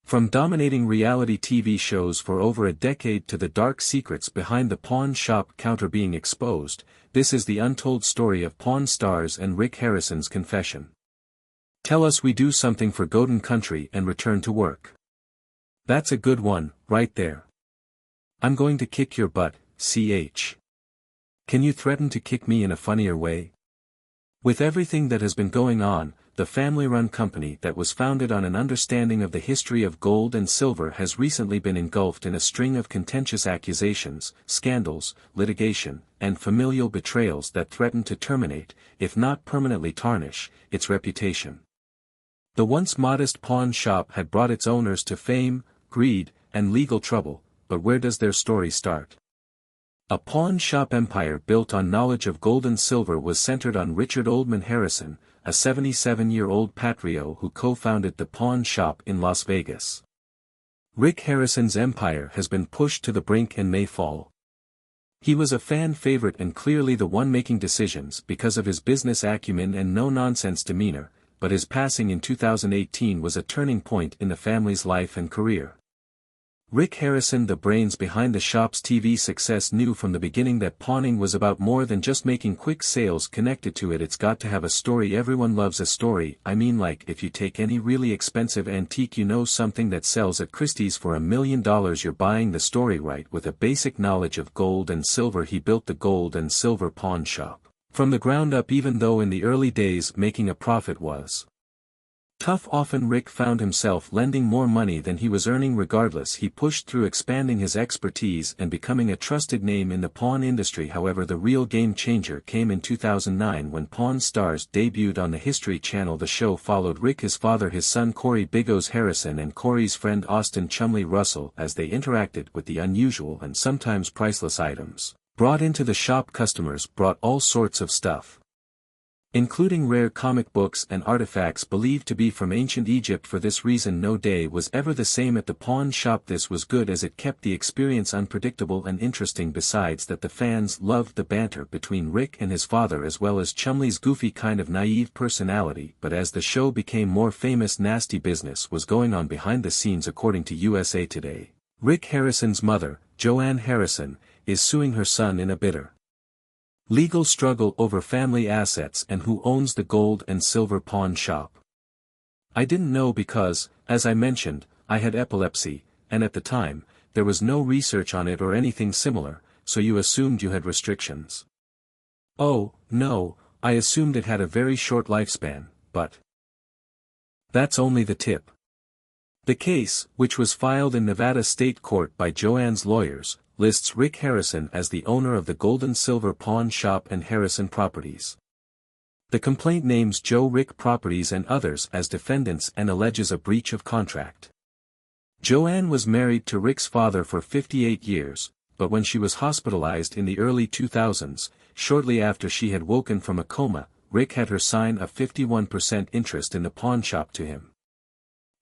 From dominating reality TV shows for over a decade to the dark secrets behind the pawn shop counter being exposed, this is the untold story of Pawn Stars and Rick Harrison's confession. Tell us we do something for Golden Country and return to work. That's a good one, right there. I'm going to kick your butt, ch. Can you threaten to kick me in a funnier way? With everything that has been going on, the family-run company that was founded on an understanding of the history of gold and silver has recently been engulfed in a string of contentious accusations, scandals, litigation, and familial betrayals that threaten to terminate, if not permanently tarnish, its reputation. The once modest pawn shop had brought its owners to fame, greed, and legal trouble, but where does their story start? A pawn shop empire built on knowledge of gold and silver was centered on Richard Oldman Harrison, a 77-year-old patriot who co-founded the pawn shop in Las Vegas. Rick Harrison's empire has been pushed to the brink and may fall. He was a fan favorite and clearly the one making decisions because of his business acumen and no-nonsense demeanor, but his passing in 2018 was a turning point in the family's life and career. Rick Harrison, the brains behind the shop's TV success, knew from the beginning that pawning was about more than just making quick sales connected to it. It's got to have a story. Everyone loves a story. I mean, like if you take any really expensive antique, something that sells at Christie's for $1 million, you're buying the story right. With a basic knowledge of gold and silver, he built the gold and silver pawn shop from the ground up, even though in the early days making a profit was tough. Often Rick found himself lending more money than he was earning. Regardless, he pushed through, expanding his expertise and becoming a trusted name in the pawn industry. However, the real game changer came in 2009 when Pawn Stars debuted on the History Channel. The show followed Rick, his father, his son Cory "Bigos" Harrison, and Cory's friend Austin "Chumlee" Russell as they interacted with the unusual and sometimes priceless items brought into the shop. Customers brought all sorts of stuff, including rare comic books and artifacts believed to be from ancient Egypt. For this reason, no day was ever the same at the pawn shop. This was good as it kept the experience unpredictable and interesting. Besides that, the fans loved the banter between Rick and his father, as well as Chumlee's goofy kind of naive personality. But as the show became more famous, nasty business was going on behind the scenes. According to USA Today, Rick Harrison's mother, Joanne Harrison, is suing her son in a bitter legal struggle over family assets and who owns the gold and silver pawn shop. I didn't know because, as I mentioned, I had epilepsy, and at the time, there was no research on it or anything similar, so you assumed you had restrictions. Oh, no, I assumed it had a very short lifespan, but that's only the tip. The case, which was filed in Nevada State Court by Joanne's lawyers, lists Rick Harrison as the owner of the gold and silver pawn shop and Harrison Properties. The complaint names Joe Rick Properties and others as defendants and alleges a breach of contract. Joanne was married to Rick's father for 58 years, but when she was hospitalized in the early 2000s, shortly after she had woken from a coma, Rick had her sign a 51% interest in the pawn shop to him.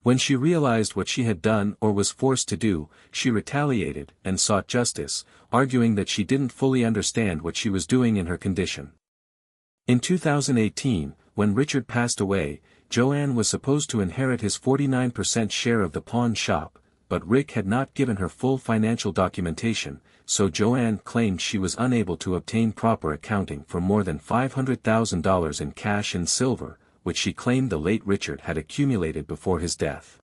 When she realized what she had done or was forced to do, she retaliated and sought justice, arguing that she didn't fully understand what she was doing in her condition. In 2018, when Richard passed away, Joanne was supposed to inherit his 49% share of the pawn shop, but Rick had not given her full financial documentation, so Joanne claimed she was unable to obtain proper accounting for more than $500,000 in cash and silver, which she claimed the late Richard had accumulated before his death.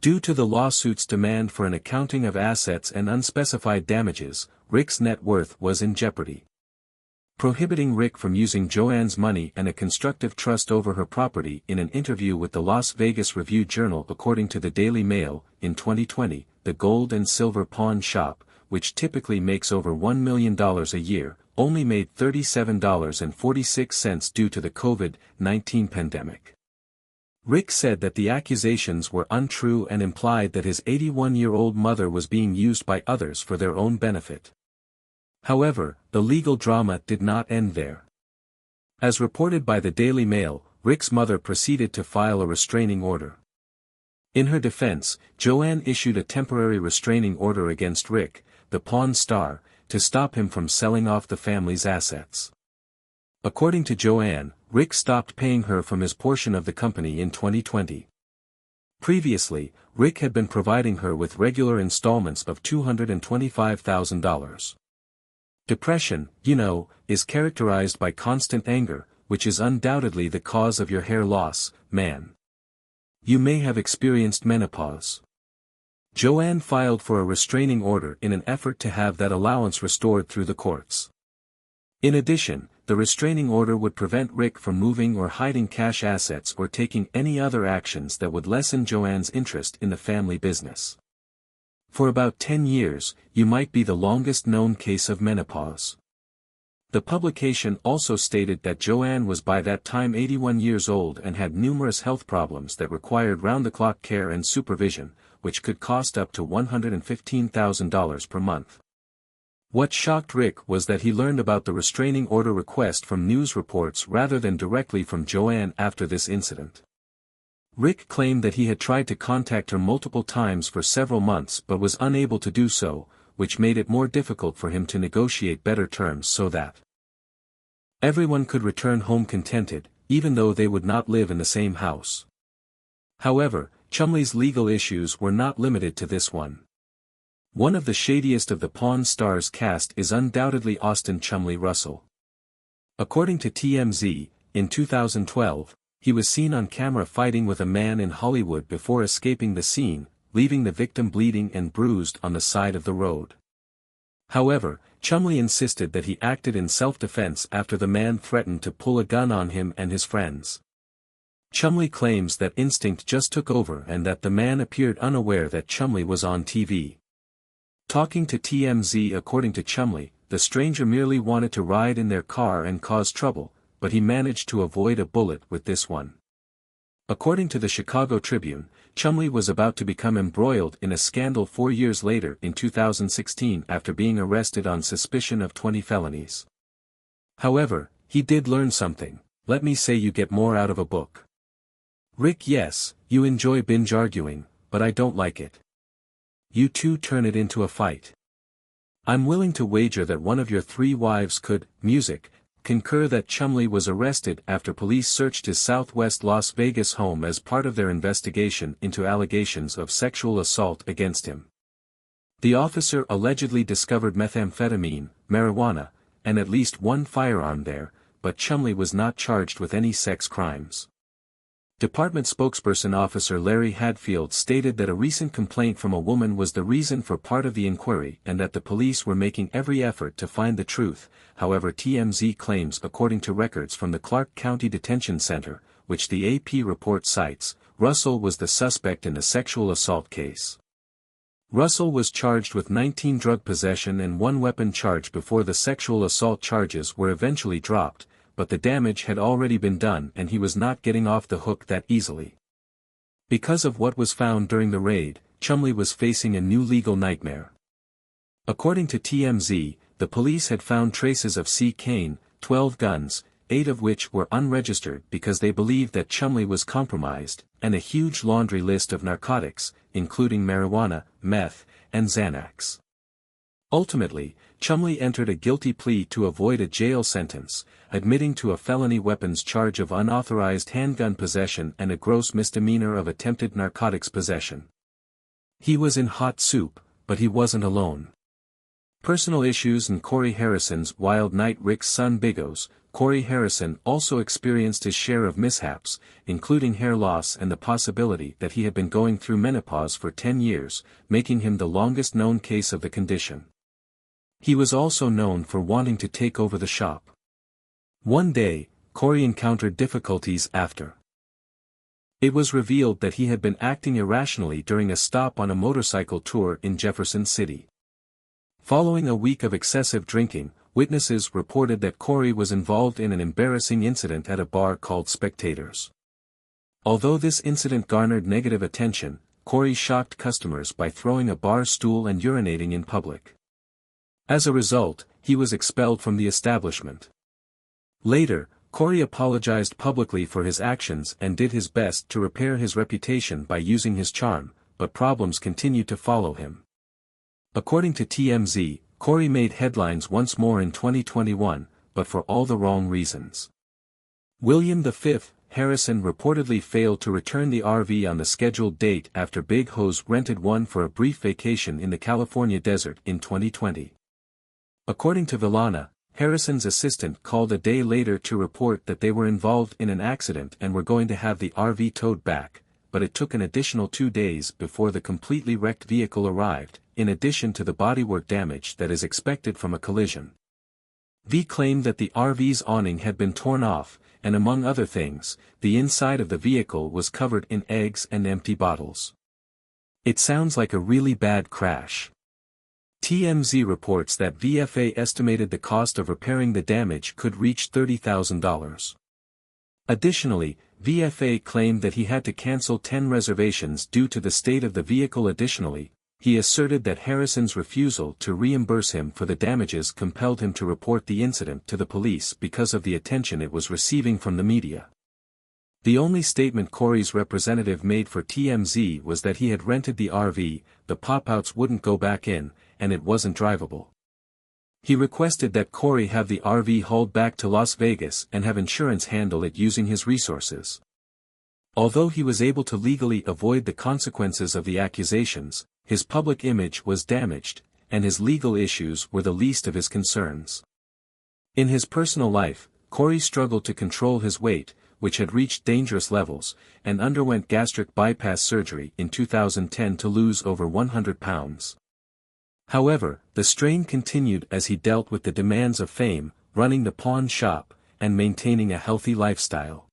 Due to the lawsuit's demand for an accounting of assets and unspecified damages, Rick's net worth was in jeopardy, prohibiting Rick from using Joanne's money and a constructive trust over her property. In an interview with the Las Vegas Review-Journal, according to the Daily Mail, in 2020, the gold and silver pawn shop, which typically makes over $1 million a year, only made $37.46 due to the COVID-19 pandemic. Rick said that the accusations were untrue and implied that his 81-year-old mother was being used by others for their own benefit. However, the legal drama did not end there. As reported by the Daily Mail, Rick's mother proceeded to file a restraining order. In her defense, Joanne issued a temporary restraining order against Rick, the Pawn Star, to stop him from selling off the family's assets. According to Joanne, Rick stopped paying her from his portion of the company in 2020. Previously, Rick had been providing her with regular installments of $225,000. Depression, is characterized by constant anger, which is undoubtedly the cause of your hair loss, man. You may have experienced menopause. Joanne filed for a restraining order in an effort to have that allowance restored through the courts. In addition, the restraining order would prevent Rick from moving or hiding cash assets or taking any other actions that would lessen Joanne's interest in the family business. For about 10 years, you might be the longest known case of menopause. The publication also stated that Joanne was by that time 81 years old and had numerous health problems that required round-the-clock care and supervision, which could cost up to $115,000 per month. What shocked Rick was that he learned about the restraining order request from news reports rather than directly from Joanne after this incident. Rick claimed that he had tried to contact her multiple times for several months but was unable to do so, which made it more difficult for him to negotiate better terms so that everyone could return home contented, even though they would not live in the same house. However, Chumlee's legal issues were not limited to this one. One of the shadiest of the Pawn Stars cast is undoubtedly Austin Chumlee Russell. According to TMZ, in 2012, he was seen on camera fighting with a man in Hollywood before escaping the scene, leaving the victim bleeding and bruised on the side of the road. However, Chumlee insisted that he acted in self-defense after the man threatened to pull a gun on him and his friends. Chumlee claims that instinct just took over and that the man appeared unaware that Chumlee was on TV. Talking to TMZ, according to Chumlee, the stranger merely wanted to ride in their car and cause trouble, but he managed to avoid a bullet with this one. According to the Chicago Tribune, Chumlee was about to become embroiled in a scandal 4 years later in 2016 after being arrested on suspicion of 20 felonies. However, he did learn something. Let me say you get more out of a book. Rick, yes, you enjoy binge arguing, but I don't like it. You two turn it into a fight. I'm willing to wager that one of your 3 wives could, concur that Chumlee was arrested after police searched his southwest Las Vegas home as part of their investigation into allegations of sexual assault against him. The officer allegedly discovered methamphetamine, marijuana, and at least 1 firearm there, but Chumlee was not charged with any sex crimes. Department spokesperson Officer Larry Hadfield stated that a recent complaint from a woman was the reason for part of the inquiry and that the police were making every effort to find the truth. However, TMZ claims, according to records from the Clark County Detention Center, which the AP report cites, Russell was the suspect in the sexual assault case. Russell was charged with 19 drug possession and 1 weapon charge before the sexual assault charges were eventually dropped, but the damage had already been done and he was not getting off the hook that easily. Because of what was found during the raid, Chumlee was facing a new legal nightmare. According to TMZ, the police had found traces of cocaine, 12 guns, 8 of which were unregistered because they believed that Chumlee was compromised, and a huge laundry list of narcotics, including marijuana, meth, and Xanax. Ultimately, Chumlee entered a guilty plea to avoid a jail sentence, admitting to a felony weapons charge of unauthorized handgun possession and a gross misdemeanor of attempted narcotics possession. He was in hot soup, but he wasn't alone. Personal issues and Cory Harrison's wild night. Rick's son Biggos, Cory Harrison, also experienced his share of mishaps, including hair loss and the possibility that he had been going through menopause for 10 years, making him the longest known case of the condition. He was also known for wanting to take over the shop. One day, Cory encountered difficulties after it was revealed that he had been acting irrationally during a stop on a motorcycle tour in Jefferson City. Following a week of excessive drinking, witnesses reported that Cory was involved in an embarrassing incident at a bar called Spectators. Although this incident garnered negative attention, Cory shocked customers by throwing a bar stool and urinating in public. As a result, he was expelled from the establishment. Later, Cory apologized publicly for his actions and did his best to repair his reputation by using his charm, but problems continued to follow him. According to TMZ, Cory made headlines once more in 2021, but for all the wrong reasons. William V, Harrison reportedly failed to return the RV on the scheduled date after Big Hose rented one for a brief vacation in the California desert in 2020. According to Villana, Harrison's assistant called a day later to report that they were involved in an accident and were going to have the RV towed back, but it took an additional 2 days before the completely wrecked vehicle arrived, in addition to the bodywork damage that is expected from a collision. V claimed that the RV's awning had been torn off, and among other things, the inside of the vehicle was covered in eggs and empty bottles. It sounds like a really bad crash. TMZ reports that VFA estimated the cost of repairing the damage could reach $30,000. Additionally, VFA claimed that he had to cancel 10 reservations due to the state of the vehicle. Additionally, he asserted that Harrison's refusal to reimburse him for the damages compelled him to report the incident to the police because of the attention it was receiving from the media. The only statement Cory's representative made for TMZ was that he had rented the RV, the pop-outs wouldn't go back in, and it wasn't drivable. He requested that Cory have the RV hauled back to Las Vegas and have insurance handle it using his resources. Although he was able to legally avoid the consequences of the accusations, his public image was damaged, and his legal issues were the least of his concerns. In his personal life, Cory struggled to control his weight, which had reached dangerous levels, and underwent gastric bypass surgery in 2010 to lose over 100 pounds. However, the strain continued as he dealt with the demands of fame, running the pawn shop, and maintaining a healthy lifestyle.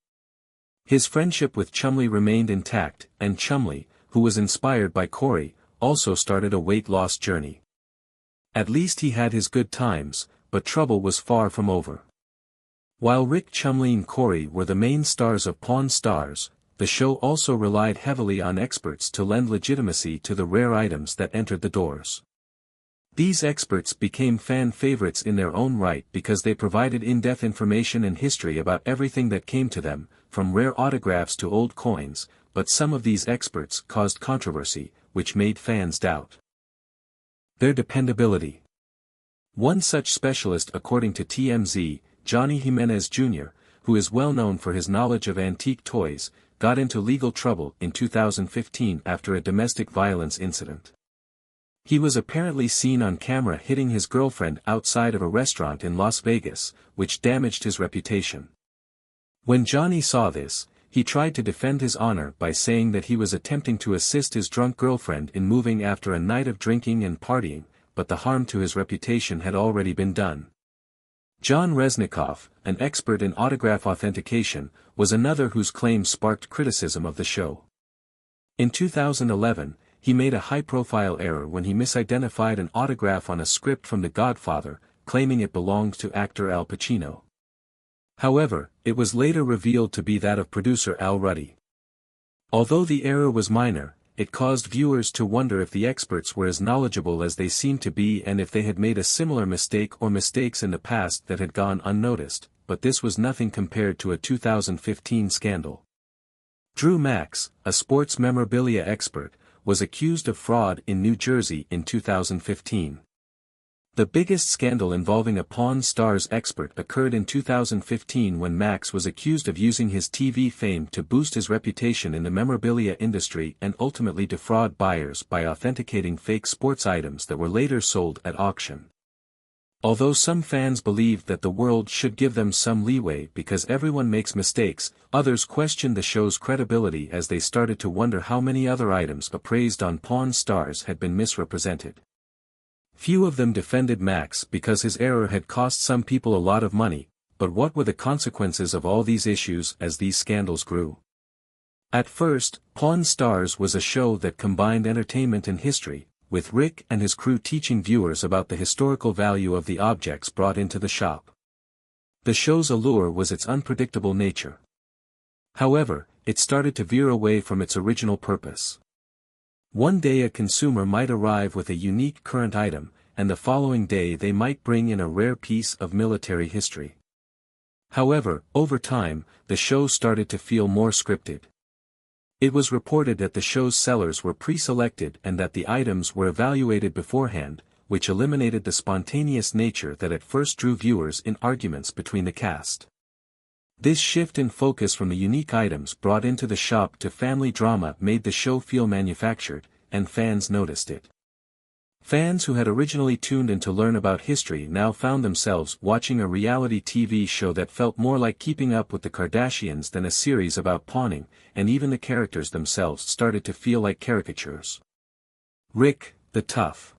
His friendship with Chumlee remained intact, and Chumlee, who was inspired by Cory, also started a weight loss journey. At least he had his good times, but trouble was far from over. While Rick, Chumlee and Cory were the main stars of Pawn Stars, the show also relied heavily on experts to lend legitimacy to the rare items that entered the doors. These experts became fan favorites in their own right because they provided in-depth information and history about everything that came to them, from rare autographs to old coins, but some of these experts caused controversy, which made fans doubt their dependability. One such specialist, according to TMZ, Johnny Jimenez Jr., who is well known for his knowledge of antique toys, got into legal trouble in 2015 after a domestic violence incident. He was apparently seen on camera hitting his girlfriend outside of a restaurant in Las Vegas, which damaged his reputation. When Johnny saw this, he tried to defend his honor by saying that he was attempting to assist his drunk girlfriend in moving after a night of drinking and partying, but the harm to his reputation had already been done. John Reznikoff, an expert in autograph authentication, was another whose claims sparked criticism of the show. In 2011, he made a high-profile error when he misidentified an autograph on a script from The Godfather, claiming it belonged to actor Al Pacino. However, it was later revealed to be that of producer Al Ruddy. Although the error was minor, it caused viewers to wonder if the experts were as knowledgeable as they seemed to be and if they had made a similar mistake or mistakes in the past that had gone unnoticed, but this was nothing compared to a 2015 scandal. Drew Max, a sports memorabilia expert, was accused of fraud in New Jersey in 2015. The biggest scandal involving a Pawn Stars expert occurred in 2015 when Max was accused of using his TV fame to boost his reputation in the memorabilia industry and ultimately defraud buyers by authenticating fake sports items that were later sold at auction. Although some fans believed that the world should give them some leeway because everyone makes mistakes, others questioned the show's credibility as they started to wonder how many other items appraised on Pawn Stars had been misrepresented. Few of them defended Max because his error had cost some people a lot of money, but what were the consequences of all these issues as these scandals grew? At first, Pawn Stars was a show that combined entertainment and history, with Rick and his crew teaching viewers about the historical value of the objects brought into the shop. The show's allure was its unpredictable nature. However, it started to veer away from its original purpose. One day a consumer might arrive with a unique current item, and the following day they might bring in a rare piece of military history. However, over time, the show started to feel more scripted. It was reported that the show's sellers were pre-selected and that the items were evaluated beforehand, which eliminated the spontaneous nature that at first drew viewers in arguments between the cast. This shift in focus from the unique items brought into the shop to family drama made the show feel manufactured, and fans noticed it. Fans who had originally tuned in to learn about history now found themselves watching a reality TV show that felt more like Keeping Up with the Kardashians than a series about pawning, and even the characters themselves started to feel like caricatures. Rick, the tough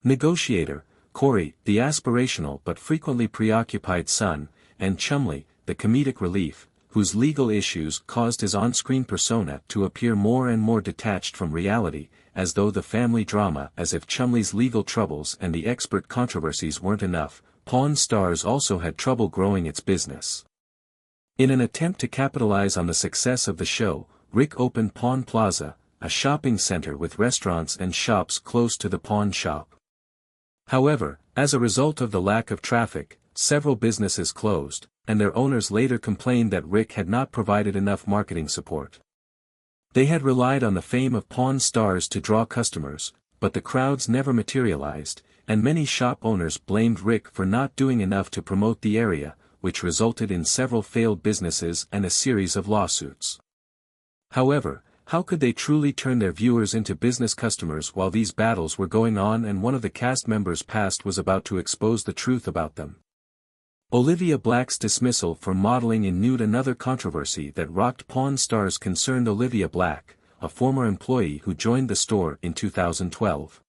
negotiator, Cory, the aspirational but frequently preoccupied son, and Chumlee, the comedic relief, whose legal issues caused his on-screen persona to appear more and more detached from reality, as though the family drama, as if Chumlee's legal troubles and the expert controversies weren't enough, Pawn Stars also had trouble growing its business. In an attempt to capitalize on the success of the show, Rick opened Pawn Plaza, a shopping center with restaurants and shops close to the pawn shop. However, as a result of the lack of traffic, several businesses closed, and their owners later complained that Rick had not provided enough marketing support. They had relied on the fame of Pawn Stars to draw customers, but the crowds never materialized, and many shop owners blamed Rick for not doing enough to promote the area, which resulted in several failed businesses and a series of lawsuits. However, how could they truly turn their viewers into business customers while these battles were going on and one of the cast members' past was about to expose the truth about them? Olivia Black's dismissal for modeling in nude. Another controversy that rocked Pawn Stars concerned Olivia Black, a former employee who joined the store in 2012.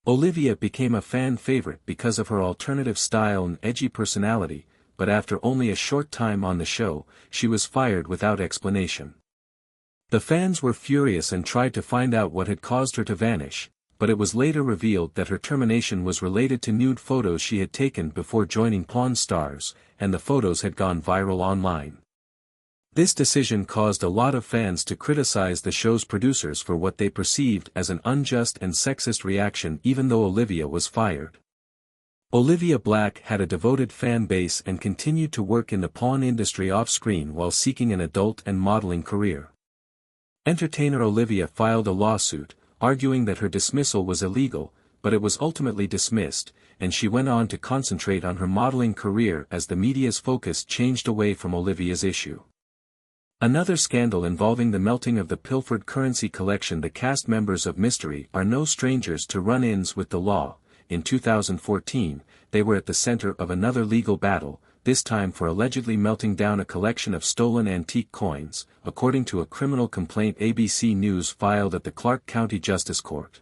Olivia became a fan favorite because of her alternative style and edgy personality, but after only a short time on the show, she was fired without explanation. The fans were furious and tried to find out what had caused her to vanish, but it was later revealed that her termination was related to nude photos she had taken before joining Pawn Stars, and the photos had gone viral online. This decision caused a lot of fans to criticize the show's producers for what they perceived as an unjust and sexist reaction even though Olivia was fired. Olivia Black had a devoted fan base and continued to work in the pawn industry off-screen while seeking an adult and modeling career. Entertainer Olivia filed a lawsuit, arguing that her dismissal was illegal, but it was ultimately dismissed, and she went on to concentrate on her modeling career as the media's focus changed away from Olivia's issue. Another scandal involving the melting of the pilfered currency collection. The cast members of Mystery are no strangers to run-ins with the law. In 2014, they were at the center of another legal battle, this time for allegedly melting down a collection of stolen antique coins, according to a criminal complaint ABC News filed at the Clark County Justice Court.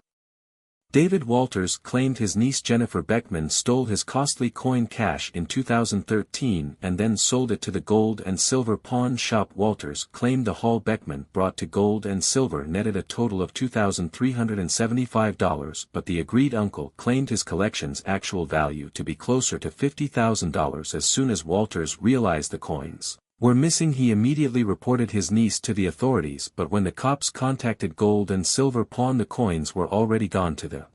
David Walters claimed his niece Jennifer Beckman stole his costly coin cache in 2013 and then sold it to the gold and silver pawn shop. Walters claimed the haul Beckman brought to gold and silver netted a total of $2,375, but the agreed uncle claimed his collection's actual value to be closer to $50,000. As soon as Walters realized the coins were missing, he immediately reported his niece to the authorities, but when the cops contacted Gold and Silver Pawn, the coins were already gone. To the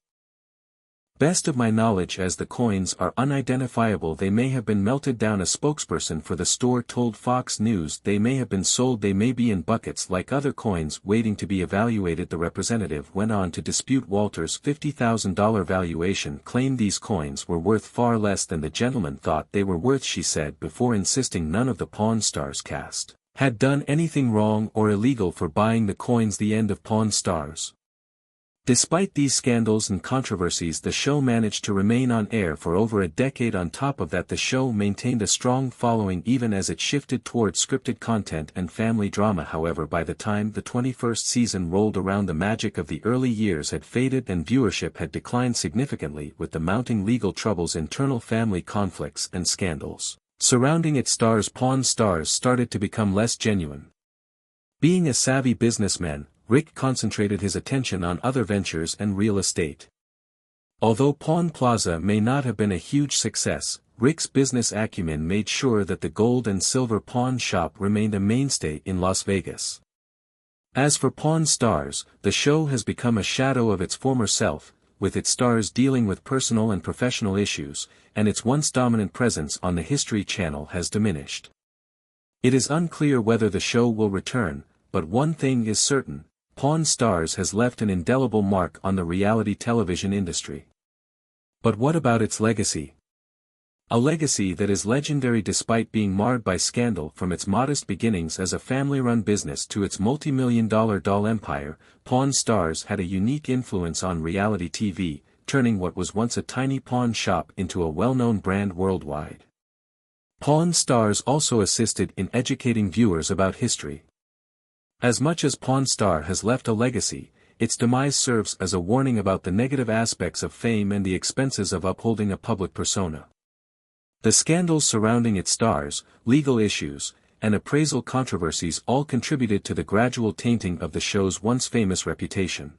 best of my knowledge, as the coins are unidentifiable, they may have been melted down. A spokesperson for the store told Fox News they may have been sold. They may be in buckets like other coins waiting to be evaluated. The representative went on to dispute Walters' $50,000 valuation, claimed these coins were worth far less than the gentleman thought they were worth. She said, before insisting none of the Pawn Stars cast had done anything wrong or illegal for buying the coins. The end of Pawn Stars. Despite these scandals and controversies, the show managed to remain on air for over a decade. On top of that, the show maintained a strong following even as it shifted towards scripted content and family drama. However, by the time the 21st season rolled around, the magic of the early years had faded and viewership had declined significantly, with the mounting legal troubles, internal family conflicts and scandals surrounding its stars. Pawn Stars started to become less genuine. Being a savvy businessman, Rick concentrated his attention on other ventures and real estate. Although Pawn Plaza may not have been a huge success, Rick's business acumen made sure that the gold and silver pawn shop remained a mainstay in Las Vegas. As for Pawn Stars, the show has become a shadow of its former self, with its stars dealing with personal and professional issues, and its once dominant presence on the History Channel has diminished. It is unclear whether the show will return, but one thing is certain: Pawn Stars has left an indelible mark on the reality television industry. But what about its legacy? A legacy that is legendary despite being marred by scandal. From its modest beginnings as a family-run business to its multi-million-dollar doll empire, Pawn Stars had a unique influence on reality TV, turning what was once a tiny pawn shop into a well-known brand worldwide. Pawn Stars also assisted in educating viewers about history. As much as Pawn Star has left a legacy, its demise serves as a warning about the negative aspects of fame and the expenses of upholding a public persona. The scandals surrounding its stars, legal issues, and appraisal controversies all contributed to the gradual tainting of the show's once famous reputation.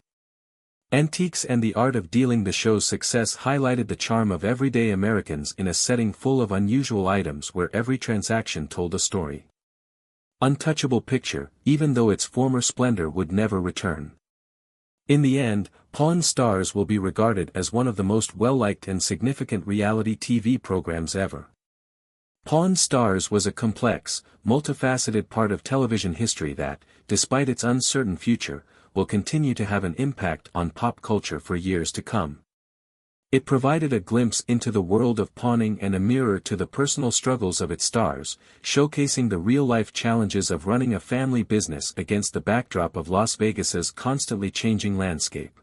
Antiques and the art of dealing. The show's success highlighted the charm of everyday Americans in a setting full of unusual items where every transaction told a story. Untouchable picture, even though its former splendor would never return. In the end, Pawn Stars will be regarded as one of the most well-liked and significant reality TV programs ever. Pawn Stars was a complex, multifaceted part of television history that, despite its uncertain future, will continue to have an impact on pop culture for years to come. It provided a glimpse into the world of pawning and a mirror to the personal struggles of its stars, showcasing the real-life challenges of running a family business against the backdrop of Las Vegas's constantly changing landscape.